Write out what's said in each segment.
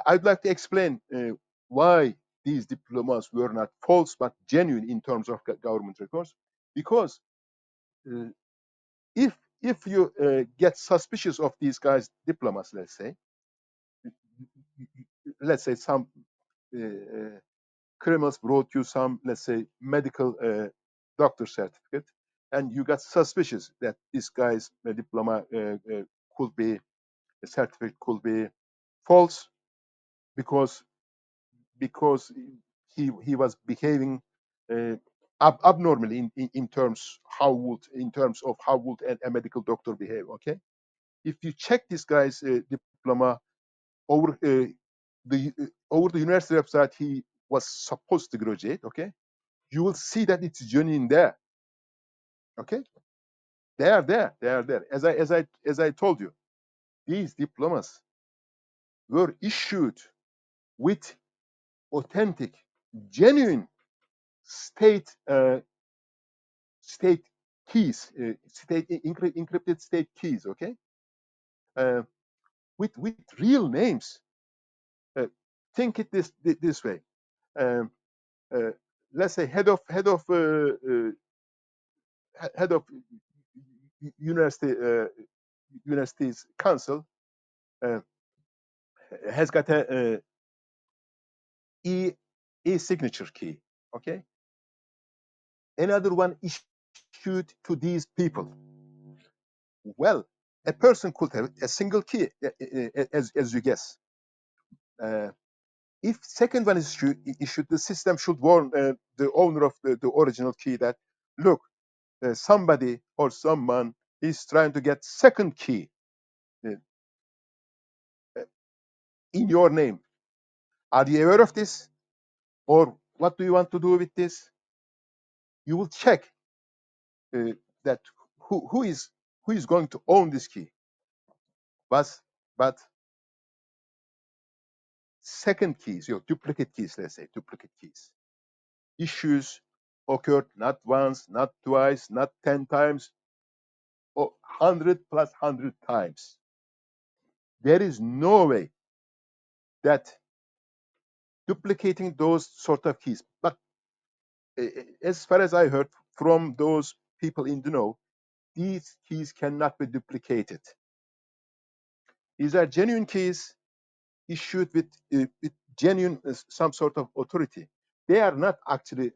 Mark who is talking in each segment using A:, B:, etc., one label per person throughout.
A: I'd like to explain why these diplomas were not false but genuine in terms of government records. Because uh, if you get suspicious of these guys' diplomas, let's say some criminals brought you some, let's say, medical doctor certificate, and you got suspicious that this guy's diploma could be, a certificate could be false because he was behaving abnormally in terms of how would a medical doctor behave. Okay, if you check this guy's diploma over over the university website he was supposed to graduate, okay, you will see that it's genuine there. Okay, they are there. They are there. As I told you, these diplomas were issued with authentic, genuine state keys, encrypted state keys. Okay, uh, with real names. Uh, think it this way. Um, uh, let's say head of university university's council uh, has got a e-signature key. Okay, another one issued to these people. Well, a person could have a single key, as you guess. Uh, if second one is issued, the system should warn the owner of the original key that, look, somebody or someone is trying to get second key uh, in your name. Are you aware of this? Or what do you want to do with this? You will check that who is going to own this key. But second keys, your duplicate keys, let's say duplicate keys, issues occurred not once, not twice, not 10 times, or 100 plus 100 times. There is no way that duplicating those sort of keys. But as far as I heard from those people in the know, these keys cannot be duplicated. These are genuine keys issued with genuine some sort of authority. They are not actually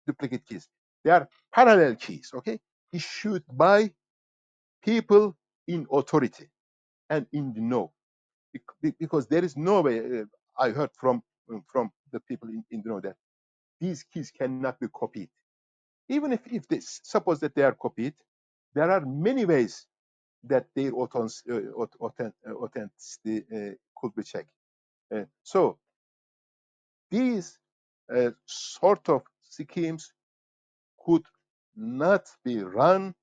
A: duplicate keys. They are parallel keys, okay, issued by people in authority and in the know. Because there is no way, I heard from the people in the know, that these keys cannot be copied. Even if they suppose that they are copied, there are many ways that their authenticity could be checked. So these sort of schemes could not be run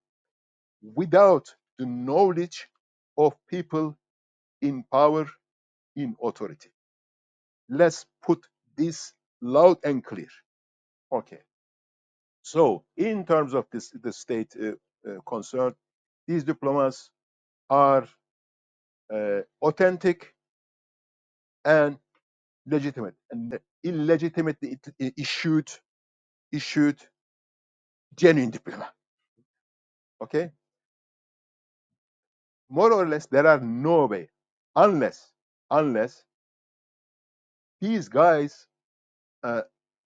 A: without the knowledge of people in power, in authority. Let's put this loud and clear. Okay. So, in terms of the state concerned, these diplomas are authentic and legitimate, and illegitimately issued genuine diploma. Okay. More or less, there are no way, unless these guys'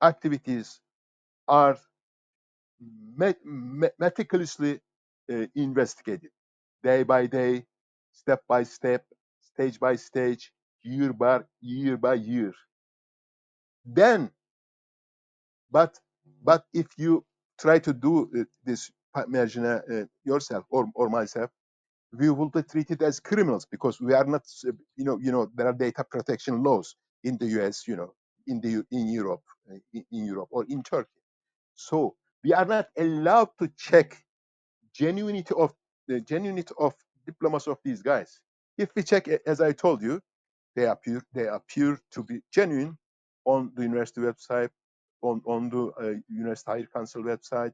A: activities are meticulously investigated, day by day, step by step, stage by stage, year by year. Then, but if you try to do this yourself or myself, we will be treated as criminals because we are not, there are data protection laws in the US, in Europe, in Europe or in Turkey. So we are not allowed to check genuinity of diplomas of these guys. If we check, as I told you, they appear to be genuine on the university website, on the University Higher Council website,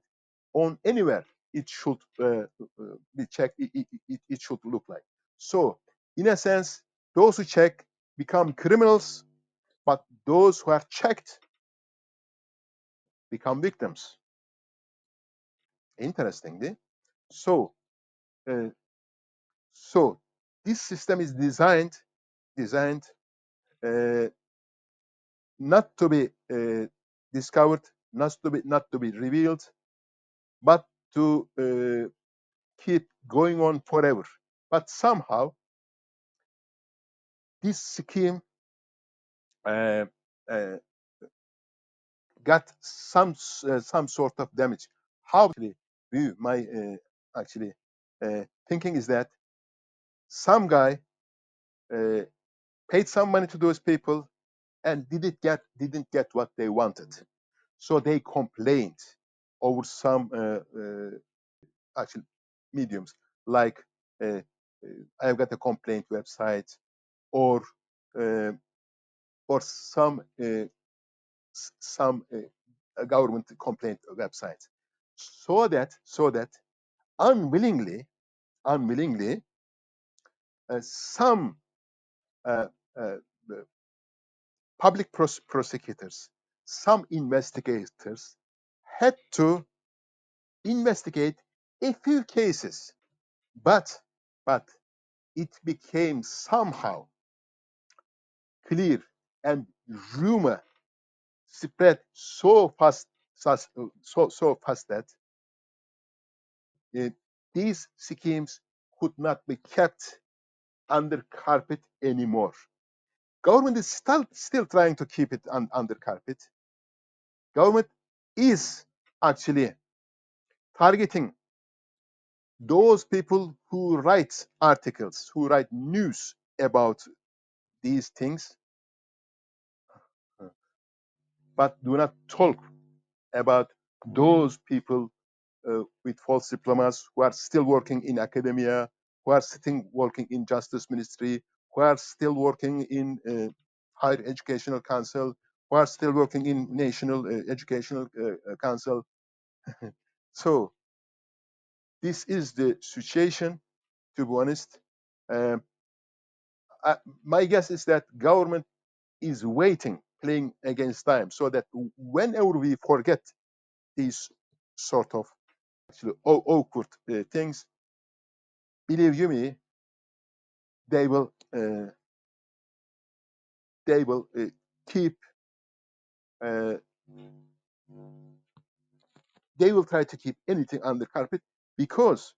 A: on anywhere it should be checked. It should look like. So, in a sense, those who check become criminals, but those who are checked become victims. Interestingly, so uh, so this system is designed uh, not to be discovered, not to be revealed, but to keep going on forever. But somehow this scheme uh, uh, got some sort of damage. How actually view my actually thinking is that some guy uh, paid some money to those people and didn't get what they wanted, so they complained over some actually mediums like uh, I've got a complaint website or uh, some government complaint website, so that unwillingly some uh, uh, public prosecutors, some investigators had to investigate a few cases, but it became somehow clear, and rumor spread so fast, so fast that uh, these schemes could not be kept under carpet anymore. Government is still trying to keep it under carpet. Government is actually targeting those people who write articles, who write news about these things, but do not talk about those people with false diplomas who are still working in academia, who are still working in justice ministry, who are still working in higher educational council, who are still working in national educational council. So this is the situation, to be honest. Um, my guess is that government is waiting, playing against time, so that whenever we forget these sort of actually awkward things, believe you me, they will keep uh, they will try to keep anything under carpet, because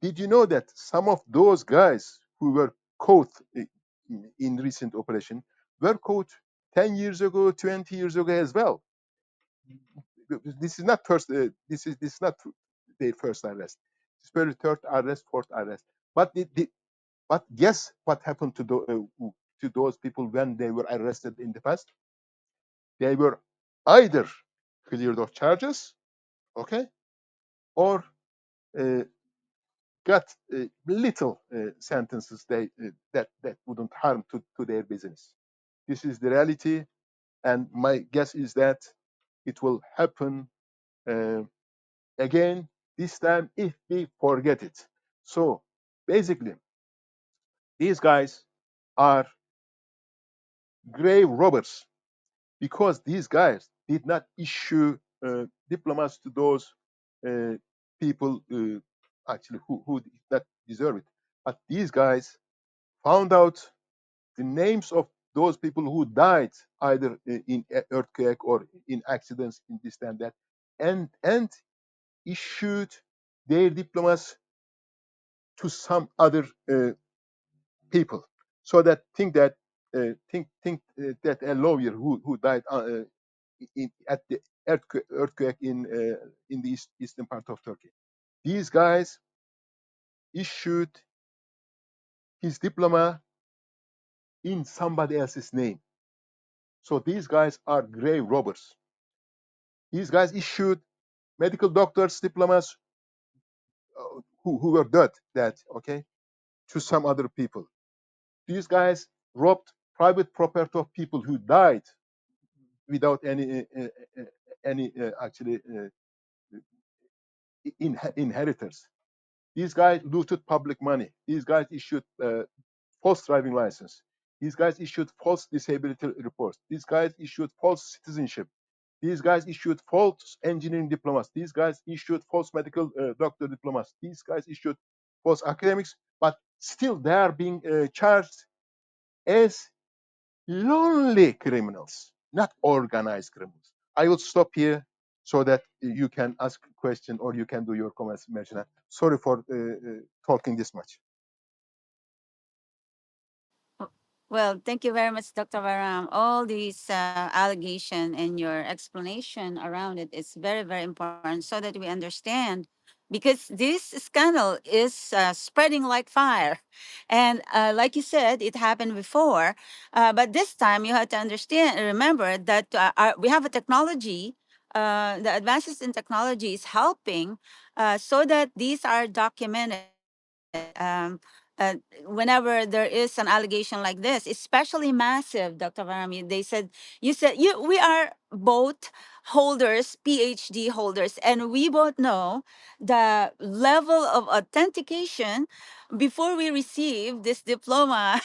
A: did you know that some of those guys who were caught in recent operation were caught 10 years ago, 20 years ago as well? This is not first. This is not their first arrest. It's very third arrest, fourth arrest. But but guess what happened to those people when they were arrested in the past? They were either cleared of charges, okay, or uh, got little sentences that wouldn't harm to their business. This is the reality, and my guess is that it will happen uh, again, this time if we forget it. So basically, these guys are grave robbers because these guys did not issue diplomas to those uh, people actually who did not deserve it. But these guys found out the names of those people who died either in earthquake or in accidents in this and that, and issued their diplomas to some other people, so that that a lawyer who died at the earthquake in the eastern part of Turkey, these guys issued his diploma in somebody else's name. So these guys are grave robbers. These guys issued medical doctors diplomas who were dead, okay, to some other people. These guys robbed private property of people who died without any actually inheritors. These guys looted public money. These guys issued false driving license. These guys issued false disability reports. These guys issued false citizenship. These guys issued false engineering diplomas. These guys issued false medical doctor diplomas. These guys issued false academics, but still they are being charged as lonely criminals, not organized criminals. I will stop here so that you can ask a question or you can do your comments, Merchant. Sorry for talking this much.
B: Well, thank you very much, Dr. Varam. All these allegation and your explanation around it is very, very important so that we understand, because this scandal is spreading like fire. And like you said, it happened before. But this time you have to understand and remember that we have a technology. The advances in technology is helping so that these are documented. Whenever there is an allegation like this, especially massive, Dr. Varami, they said, you said, we are both holders, PhD holders, and we both know the level of authentication before we receive this diploma.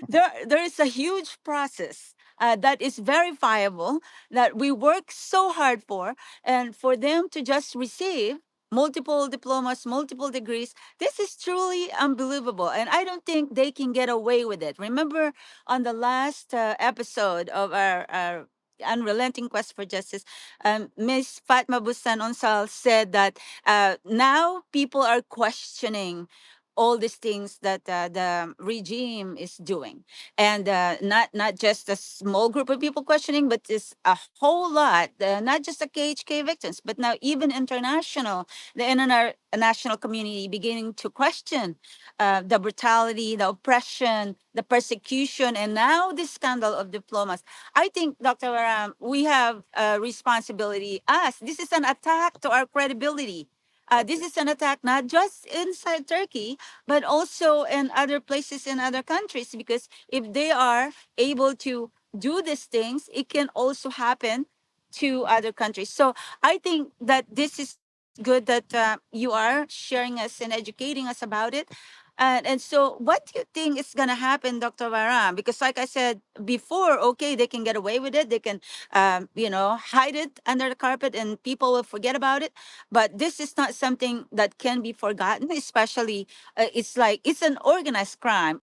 B: There is a huge process that is verifiable, that we work so hard for, and for them to just receive multiple diplomas, multiple degrees. This is truly unbelievable. And I don't think they can get away with it. Remember on the last episode of our Unrelenting Quest for Justice, Miss Fatma Busan Onsal said that now people are questioning all these things that the regime is doing, and not just a small group of people questioning, but it's a whole lot, not just the KHK victims, but now even the international community beginning to question the brutality, the oppression, the persecution, and now the scandal of diplomas. I think, Dr. Varam, we have a responsibility. Us, this is an attack to our credibility. This
A: Okay.
B: is an attack not just inside Turkey, but also in other places in other countries. Because if they are able to do these things, it can also happen to other countries. So I think that this is good that you are sharing us and educating us about it. And so, what do you think is going to happen, Dr. Varam? Because, like I said before, okay, they can get away with it. They can, hide it under the carpet and people will forget about it. But this is not something that can be forgotten, especially it's like it's an organized crime.